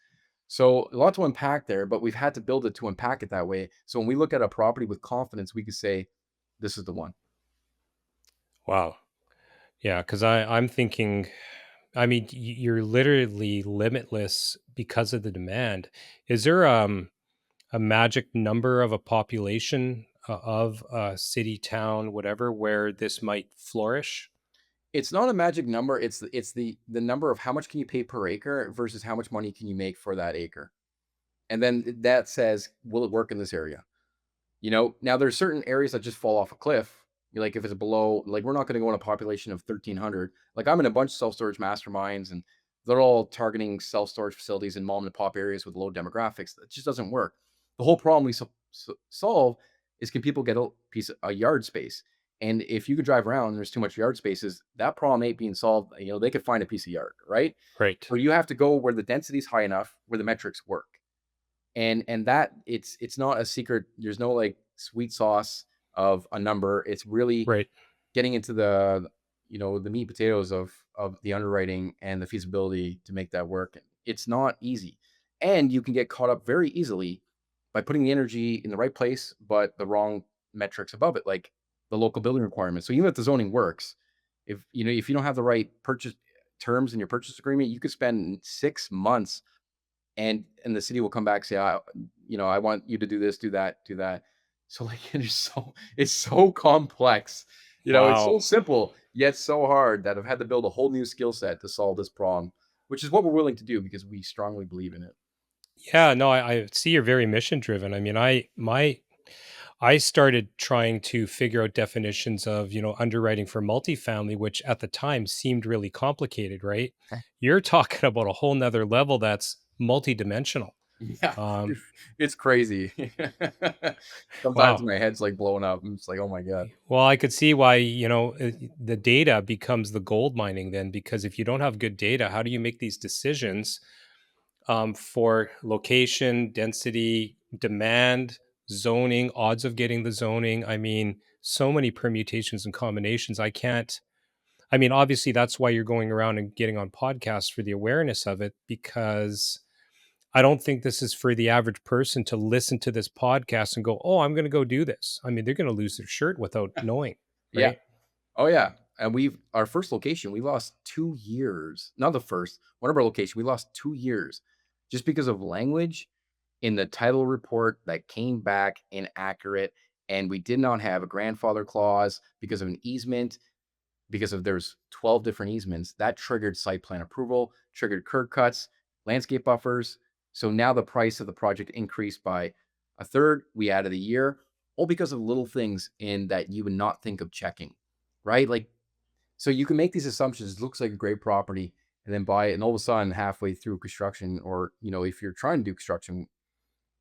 So a lot to unpack there, but we've had to build it to unpack it that way. So when we look at a property with confidence, we could say, this is the one. Wow. Yeah, because I'm thinking. I mean, you're literally limitless because of the demand. Is there a magic number of a population of a city, town, whatever, where this might flourish? It's not a magic number. It's the number of how much can you pay per acre versus how much money can you make for that acre. And then that says, will it work in this area? Now there's certain areas that just fall off a cliff. Like, if it's below, like, we're not going to go in a population of 1,300. Like, I'm in a bunch of self-storage masterminds, and they're all targeting self-storage facilities in mom and pop areas with low demographics. That just doesn't work. The whole problem we solve is, can people get a yard space? And if you could drive around and there's too much yard spaces, that problem ain't being solved. They could find a piece of yard, right? Right. So you have to go where the density is high enough, where the metrics work. And that it's not a secret. There's no, like, sweet sauce of a number. It's really Right. getting into the meat and potatoes of the underwriting and the feasibility to make that work. It's not easy, and you can get caught up very easily by putting the energy in the right place but the wrong metrics above it, like the local building requirements. So even if the zoning works, if you don't have the right purchase terms in your purchase agreement, you could spend 6 months, and the city will come back, say, I want you to do this, do that, do that. So, like, it's so complex. It's so Wow. simple yet so hard that I've had to build a whole new skill set to solve this problem, which is what we're willing to do because we strongly believe in it. Yeah, no, I see you're very mission driven. I mean, I started trying to figure out definitions of, underwriting for multifamily, which at the time seemed really complicated, right? You're talking about a whole nother level that's multidimensional. Yeah, Um, it's crazy. Sometimes wow. my head's like blowing up. I'm just like, oh my god. Well, I could see why, the data becomes the gold mining then, because if you don't have good data, how do you make these decisions for location, density, demand, zoning, odds of getting the zoning? I mean, so many permutations and combinations. I mean, obviously, that's why you're going around and getting on podcasts for the awareness of it, because I don't think this is for the average person to listen to this podcast and go, oh, I'm going to go do this. I mean, they're going to lose their shirt without knowing, Yeah. right? Oh yeah. And our first location, we lost 2 years. Not the first, one of our location, we lost 2 years just because of language in the title report that came back inaccurate. And we did not have a grandfather clause because of an easement, because of there's 12 different easements that triggered site plan approval, triggered curb cuts, landscape buffers. So now the price of the project increased by a third. We added a year. all because of little things in that you would not think of checking, right? Like, so you can make these assumptions. It looks like a great property, and then buy it, and all of a sudden, halfway through construction, or if you're trying to do construction,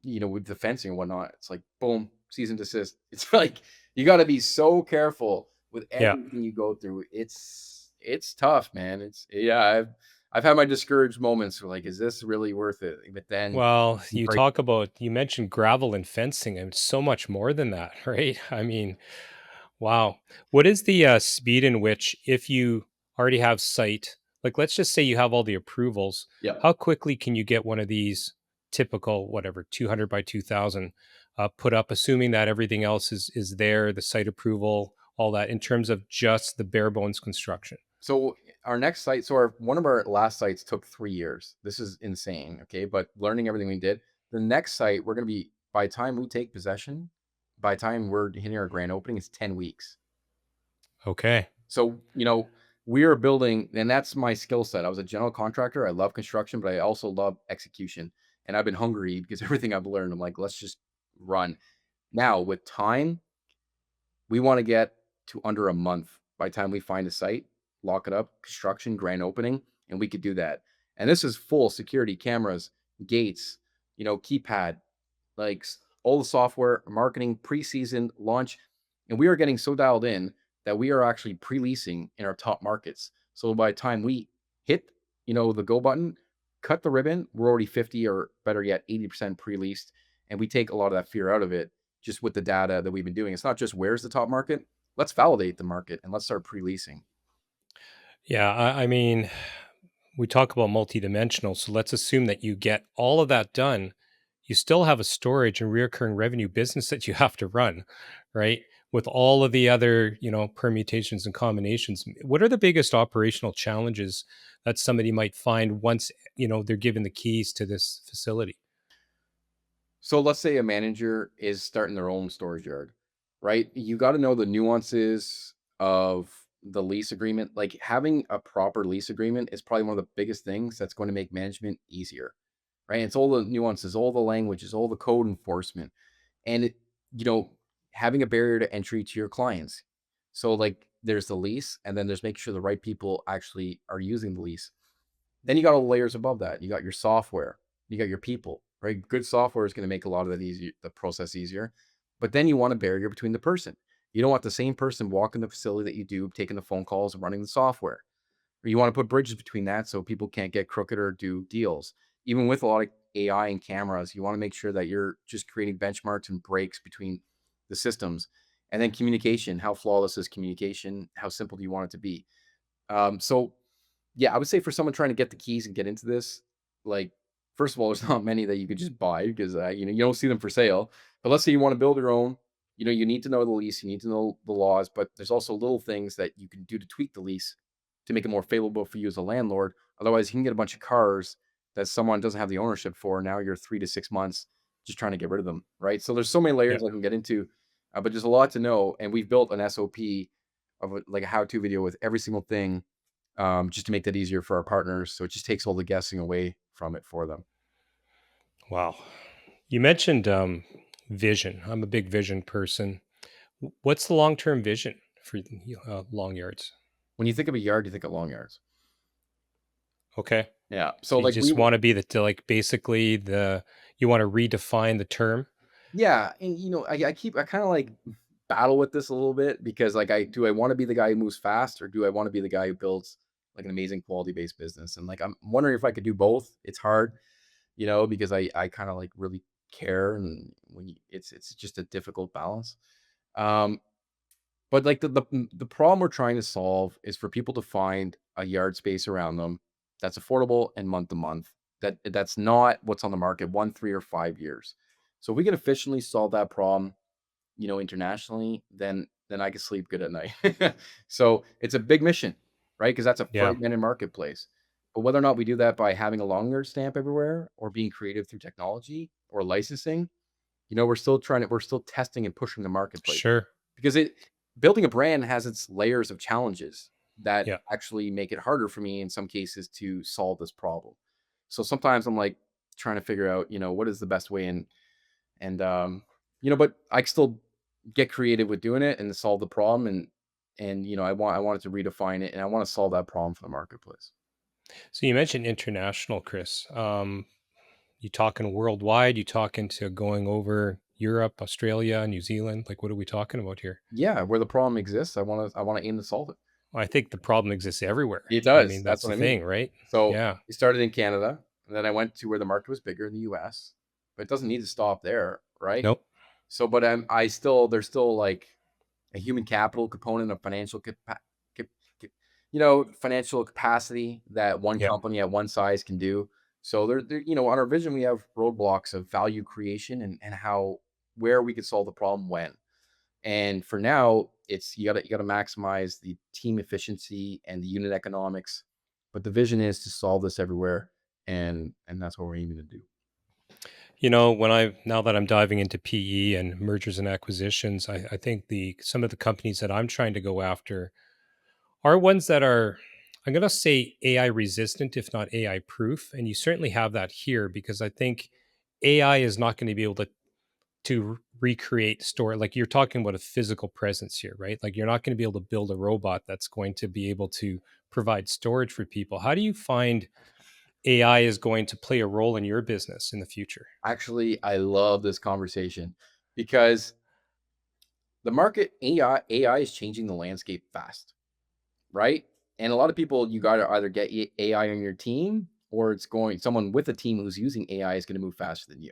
with the fencing and whatnot, it's like boom, cease and desist. It's like you got to be so careful with Yeah. everything you go through. It's tough, man. Yeah, I've had my discouraged moments where like, is this really worth it? But then Well, you you break. talk about you mentioned gravel and fencing, and so much more than that, right? I mean, wow. What is the speed in which, if you already have site, like let's just say you have all the approvals, Yeah. how quickly can you get one of these typical, whatever, 200 by 2000 put up, assuming that everything else is there, the site approval, all that, in terms of just the bare bones construction? So our next site, so one of our last sites took 3 years. This is insane. Okay. But learning everything we did, the next site, we're going to be, by the time we take possession, by the time we're hitting our grand opening, it's 10 weeks. Okay. So, we are building, and that's my skill set. I was a general contractor. I love construction, but I also love execution. And I've been hungry because everything I've learned, I'm like, let's just run. Now, with time, we want to get to under a month by the time we find a site, lock it up, construction, grand opening, and we could do that. And this is full security cameras, gates, keypad, like all the software, marketing, preseason, launch. And we are getting so dialed in that we are actually pre-leasing in our top markets. So by the time we hit, the go button, cut the ribbon, we're already 50 or better yet, 80% pre-leased. And we take a lot of that fear out of it just with the data that we've been doing. It's not just where's the top market. Let's validate the market and let's start pre-leasing. Yeah. I mean, we talk about multidimensional. So let's assume that you get all of that done. You still have a storage and reoccurring revenue business that you have to run, right? With all of the other, permutations and combinations. What are the biggest operational challenges that somebody might find once, they're given the keys to this facility? So let's say a manager is starting their own storage yard, right? You got to know the nuances of the lease agreement. Like having a proper lease agreement is probably one of the biggest things that's going to make management easier, right? It's all the nuances, all the languages, all the code enforcement, and you know, having a barrier to entry to your clients. So like there's the lease, and then there's making sure the right people actually are using the lease. Then you got all the layers above that. You got your software, you got your people, right? Good software is going to make a lot of that easy, the process easier. But then you want a barrier between the person. You don't want the same person walking the facility that you do, taking the phone calls and running the software. Or you want to put bridges between that so people can't get crooked or do deals. Even with a lot of AI and cameras, you want to make sure that you're just creating benchmarks and breaks between the systems. And then communication, how flawless is communication? How simple do you want it to be? So yeah, I would say for someone trying to get the keys and get into this, like, first of all, there's not many that you could just buy because you don't see them for sale. But let's say you want to build your own, you need to know the lease, you need to know the laws, but there's also little things that you can do to tweak the lease to make it more favorable for you as a landlord. Otherwise, you can get a bunch of cars that someone doesn't have the ownership for. Now you're 3 to 6 months just trying to get rid of them, right? So there's so many Yeah. layers I can get into, but there's a lot to know. And we've built an SOP of like a how-to video with every single thing, just to make that easier for our partners. So it just takes all the guessing away from it for them. Wow. You mentioned vision. I'm a big vision person. What's the long term vision for long yards? When you think of a yard, you think of long yards. Okay. Yeah. So So you like just want to be like basically you want to redefine the term. yeah, and I kind of like battle with this a little bit because like I want to be the guy who moves fast or do I want to be the guy who builds like an amazing quality based business? And like I'm wondering if I could do both. It's hard, because I kind of like really care, and it's just a difficult balance. Um, But like the problem we're trying to solve is for people to find a yard space around them that's affordable and month to month. That's not what's on the market 1, 3, or 5 years. So if we can efficiently solve that problem, internationally, then I can sleep good at night. So it's a big mission, right? Because that's a Yeah. fragmented marketplace. But whether or not we do that by having a longer stamp everywhere or being creative through technology or licensing, we're still testing and pushing the marketplace Sure. because building a brand has its layers of challenges that Yeah. actually make it harder for me in some cases to solve this problem. So sometimes I'm like trying to figure out, what is the best way, and but I still get creative with doing it and solve the problem. And I wanted to redefine it, and I want to solve that problem for the marketplace. So you mentioned international, Chris. You talking worldwide? You talking to going over Europe, Australia, New Zealand? Like, what are we talking about here? Yeah, where the problem exists, I want to aim to solve it. Well, I think the problem exists everywhere. It I does. mean, That's that's what the I mean. thing, right? So Yeah. it started in Canada, and then I went to where the market was bigger in the US. But it doesn't need to stop there, right? Nope. So, but I still there's still like a human capital component of cap- financial capacity that one Yeah. company at one size can do. So on our vision, we have roadblocks of value creation and how where we could solve the problem when. And for now, it's you gotta maximize the team efficiency and the unit economics. But the vision is to solve this everywhere, and that's what we're aiming to do. When now that I'm diving into PE and mergers and acquisitions, I think the some of the companies that I'm trying to go after are ones that are, I'm going to say AI resistant, if not AI proof. And you certainly have that here because I think AI is not going to be able to recreate store. Like you're talking about a physical presence here, right? Like you're not going to be able to build a robot that's going to be able to provide storage for people. How do you find AI is going to play a role in your business in the future? Actually, I love this conversation because the market AI is changing the landscape fast, right? And a lot of people, you got to either get AI on your team, or it's going someone with a team who's using AI is going to move faster than you,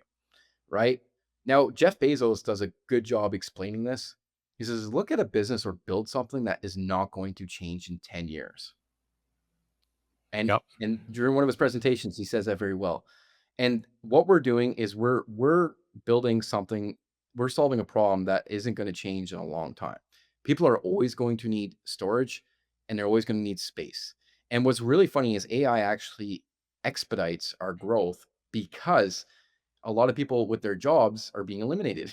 right? Now, Jeff Bezos does a good job explaining this. He says, look at a business or build something that is not going to change in 10 years. And Yep. and during one of his presentations, he says that very well. And what we're doing is we're building something, we're solving a problem that isn't going to change in a long time. People are always going to need storage, and they're always going to need space. And what's really funny is AI actually expedites our growth because a lot of people with their jobs are being eliminated,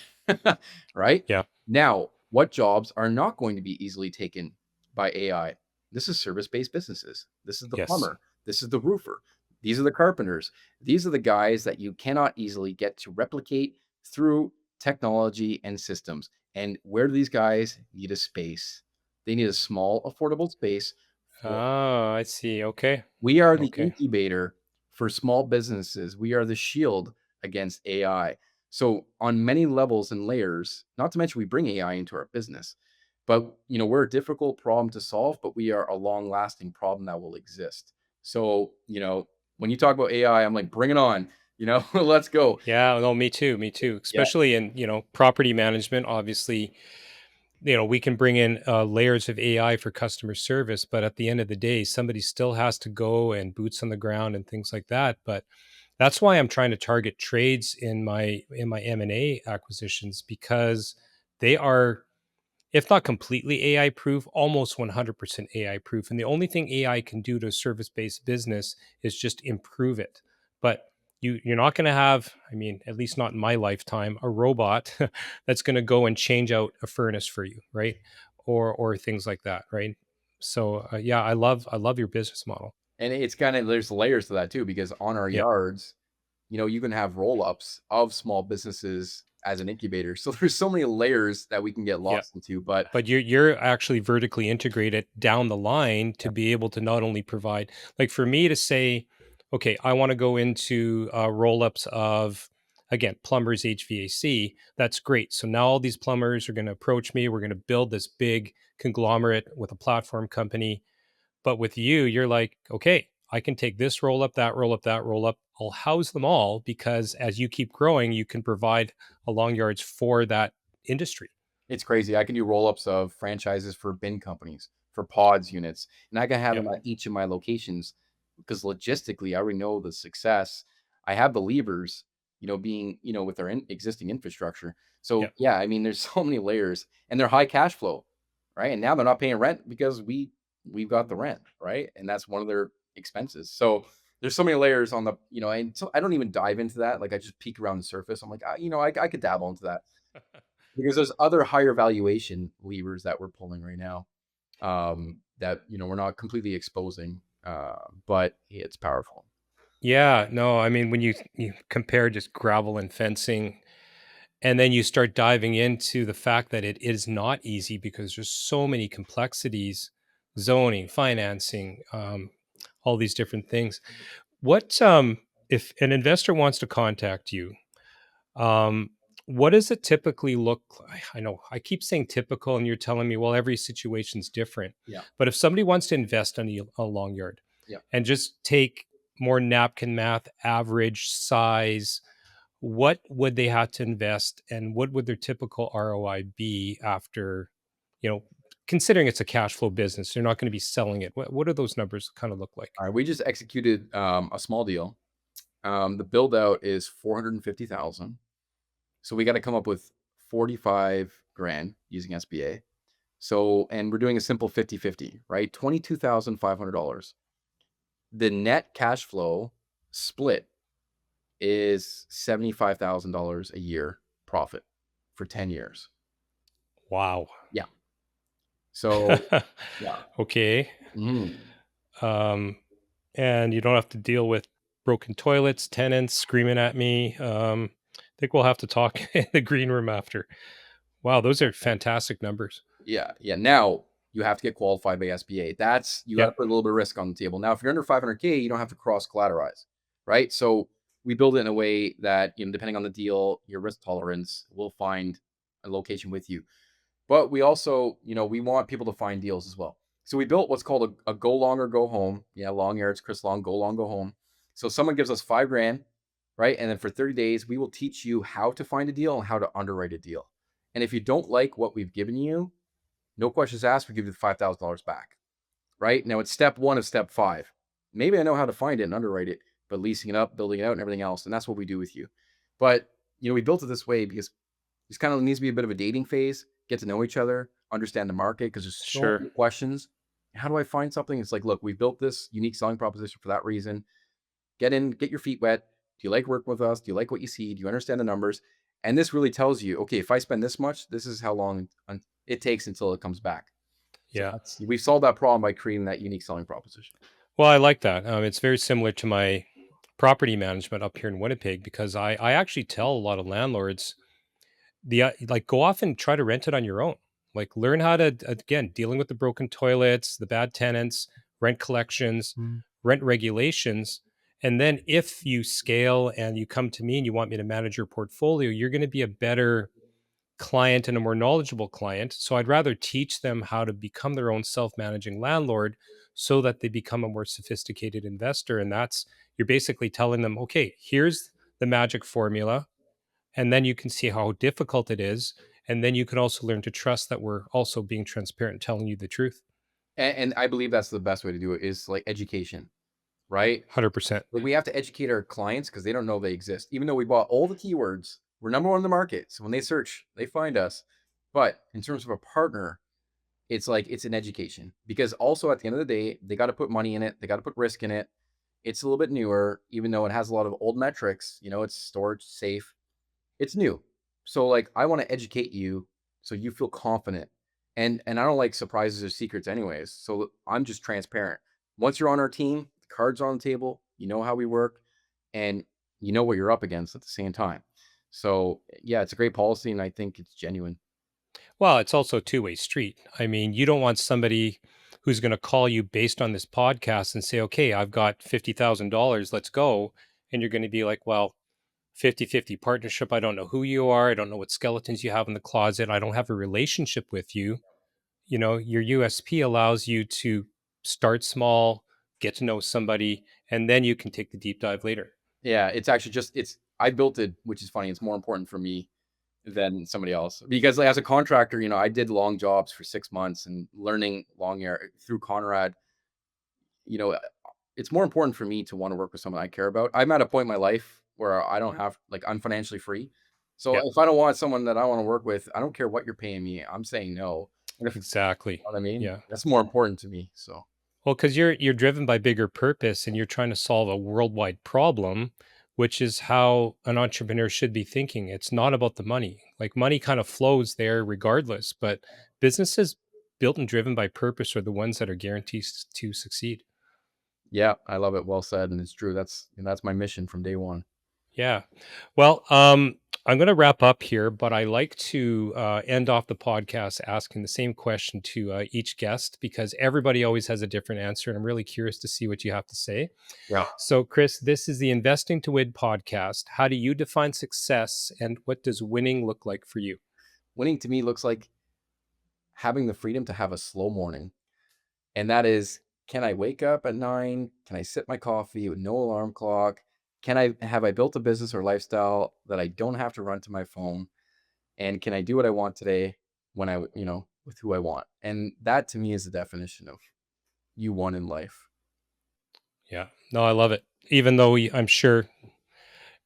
right? Yeah. Now, what jobs are not going to be easily taken by AI? This is service-based businesses. This is the Yes. plumber. This is the roofer. These are the carpenters. These are the guys that you cannot easily get to replicate through technology and systems. And where do these guys need a space? They need a small, affordable space for. Ah, I see. Okay. We are the Okay. incubator for small businesses. We are the shield against AI. So on many levels and layers, not to mention we bring AI into our business, but we're a difficult problem to solve, but we are a long-lasting problem that will exist. So, when you talk about AI, I'm like, bring it on, let's go. Yeah, no, me too. Me too. Yeah, Especially in, property management, obviously, we can bring in layers of AI for customer service, but at the end of the day, somebody still has to go and boots on the ground and things like that. But that's why I'm trying to target trades in my M&A acquisitions because they are, if not completely AI proof, almost 100% AI proof. And the only thing AI can do to a service based business is just improve it. But you're not going to have, I mean, at least not in my lifetime, a robot that's going to go and change out a furnace for you, right? Or things like that, right? So yeah, I love your business model. and it's kind of there's layers to that too because on our Yeah. yards, you can have roll-ups of small businesses as an incubator. So there's so many layers that we can get Yeah. lost into, but But you're actually vertically integrated down the line to yeah, be able to not only provide, like for me to say, okay, I want to go into roll-ups of, again, plumbers, HVAC. That's great. So now all these plumbers are going to approach me. We're going to build this big conglomerate with a platform company. But with you, you're like, okay, I can take this roll up, that roll up, that roll up. I'll house them all because as you keep growing, you can provide a long yards for that industry. it's crazy. I can do roll-ups of franchises for bin companies, for pods units, and I can have Yeah. them at each of my locations because logistically, I already know the success. I have the levers, being, with our existing infrastructure. Yeah. So yeah, I mean, there's so many layers, and they're high cash flow, right? And now they're not paying rent because we've got the rent, right? And that's one of their expenses. So there's so many layers on the, and so I don't even dive into that. Like I just peek around the surface. I'm like, I could dabble into that because there's other higher valuation levers that we're pulling right now, that we're not completely exposing, but it's powerful. Yeah, no, I mean, when you compare just gravel and fencing, And then you start diving into the fact that it is not easy because there's so many complexities, zoning, financing, all these different things. What if an investor wants to contact you? Um, what does it typically look like? I know I keep saying typical, and you're telling me, well, every situation's different. Yeah. But if somebody wants to invest on a long yard Yeah. and just take more napkin math, average size, what would they have to invest, and what would their typical ROI be after, you know, considering it's a cash flow business, they're not going to be selling it. What do those numbers kind of look like? All right. We just executed a small deal. The build out is 450,000. So we got to come up with 45 grand using SBA. So, and we're doing a simple 50-50, right? $22,500. The net cash flow split is $75,000 a year profit for 10 years. Wow. Yeah. So, yeah. Okay. Mhm. Um, and you don't have to deal with broken toilets, tenants screaming at me. I think we'll have to talk in the green room after. Wow, those are fantastic numbers. Yeah. Yeah. Now you have to get qualified by SBA. That's, you got to Yep, put a little bit of risk on the table. Now, if you're under 500K, you don't have to cross collateralize, right? So we build it in a way that, depending on the deal, your risk tolerance, will find a location with you. But we also, we want people to find deals as well. So we built what's called a go long or go home. Yeah, long yards, Chris Long, go long, go home. So someone gives us 5 grand, right? And then for 30 days, we will teach you how to find a deal and how to underwrite a deal. And if you don't like what we've given you, no questions asked, we give you the $5,000 back, right? Now it's step one of step five. Maybe I know how to find it and underwrite it, but leasing it up, building it out, and everything else. And that's what we do with you. But, we built it this way because this kind of needs to be a bit of a dating phase, get to know each other, understand the market, because there's so sure. many questions. How do I find something? It's like, look, we built this unique selling proposition for that reason. Get in, get your feet wet. Do you like working with us? Do you like what you see? Do you understand the numbers? And this really tells you, okay, if I spend this much, this is how long it takes until it comes back. So Yeah. we've solved that problem by creating that unique selling proposition. Well, I like that. It's very similar to my property management up here in Winnipeg because I actually tell a lot of landlords like go off and try to rent it on your own. Like learn how to again dealing with the broken toilets, the bad tenants, rent collections, rent regulations. And then if you scale and you come to me and you want me to manage your portfolio, you're going to be a better client and a more knowledgeable client. So I'd rather teach them how to become their own self-managing landlord so that they become a more sophisticated investor. And that's, you're basically telling them, okay, here's the magic formula. And then you can see how difficult it is. And then you can also learn to trust that we're also being transparent and telling you the truth. And I believe that's the best way to do it, is like education, right? 100%. Like we have to educate our clients because they don't know they exist. Even though we bought all the keywords, we're number one in the market. So when they search, they find us. But in terms of a partner, it's like it's an education, because also at the end of the day, they got to put money in it, they got to put risk in it. It's a little bit newer, even though it has a lot of old metrics. It's storage safe. It's new. So like I want to educate you so you feel confident. And I don't like surprises or secrets anyways. So I'm just transparent. Once you're on our team, the cards are on the table, you know how we work, and you know what you're up against at the same time. So yeah, it's a great policy and I think it's genuine. Well, it's also a two-way street. I mean, you don't want somebody who's going to call you based on this podcast and say, okay, I've got $50,000, let's go. And you're going to be like, well, 50-50 partnership. I don't know who you are. I don't know what skeletons you have in the closet. I don't have a relationship with you. Your USP allows you to start small, get to know somebody, and then you can take the deep dive later. Yeah, it's actually just it's I built it, which is funny. It's more important for me than somebody else, because like as a contractor, I did long jobs for 6 months and learning long air through Conrad. You know, it's more important for me to want to work with someone I care about. I'm at a point in my life where I don't have, like, I'm financially free. So Yeah, if I don't want someone that I want to work with, I don't care what you're paying me. I'm saying no. And if, exactly. what I mean, Yeah. that's more important to me. So Well, because you're driven by bigger purpose and you're trying to solve a worldwide problem, which is how an entrepreneur should be thinking. It's not about the money. Like money kind of flows there regardless, but businesses built and driven by purpose are the ones that are guaranteed to succeed. yeah, I love it. Well said, and it's true. That's my mission from day one. Yeah. Well, I'm going to wrap up here, but I like to end off the podcast asking the same question to each guest because everybody always has a different answer. And I'm really curious to see what you have to say. Yeah. So, Chris, this is the Investing to Win podcast. How do you define success and what does winning look like for you? Winning to me looks like having the freedom to have a slow morning. And that is, can I wake up at 9? Can I sip my coffee with no alarm clock? Have I built a business or lifestyle that I don't have to run to my phone? And can I do what I want today when with who I want? And that to me is the definition of you won in life. Yeah, no, I love it. Even though I'm sure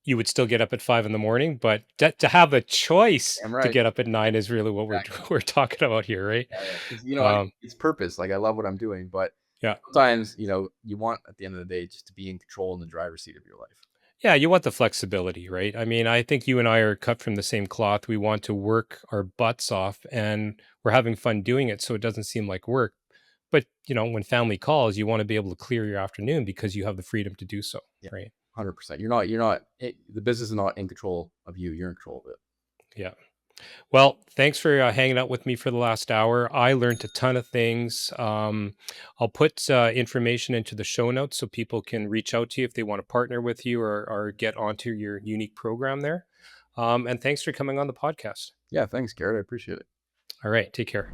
you would still get up at 5 in the morning, but to have a choice I'm to right. get up at 9 is really what we're Exactly. we're talking about here, right? Yeah, yeah. Because Um, it's purpose. Like I love what I'm doing, but yeah. sometimes you want at the end of the day just to be in control in the driver's seat of your life. Yeah, you want the flexibility, right? I mean, I think you and I are cut from the same cloth. We want to work our butts off and we're having fun doing it so it doesn't seem like work. But, when family calls, you want to be able to clear your afternoon because you have the freedom to do so, Yeah, right? 100%. The business is not in control of you. You're in control of it. Yeah. Well, thanks for hanging out with me for the last hour. I learned a ton of things. I'll put information into the show notes so people can reach out to you if they want to partner with you or get onto your unique program there. And thanks for coming on the podcast. Yeah, thanks, Garrett. I appreciate it. All right. Take care.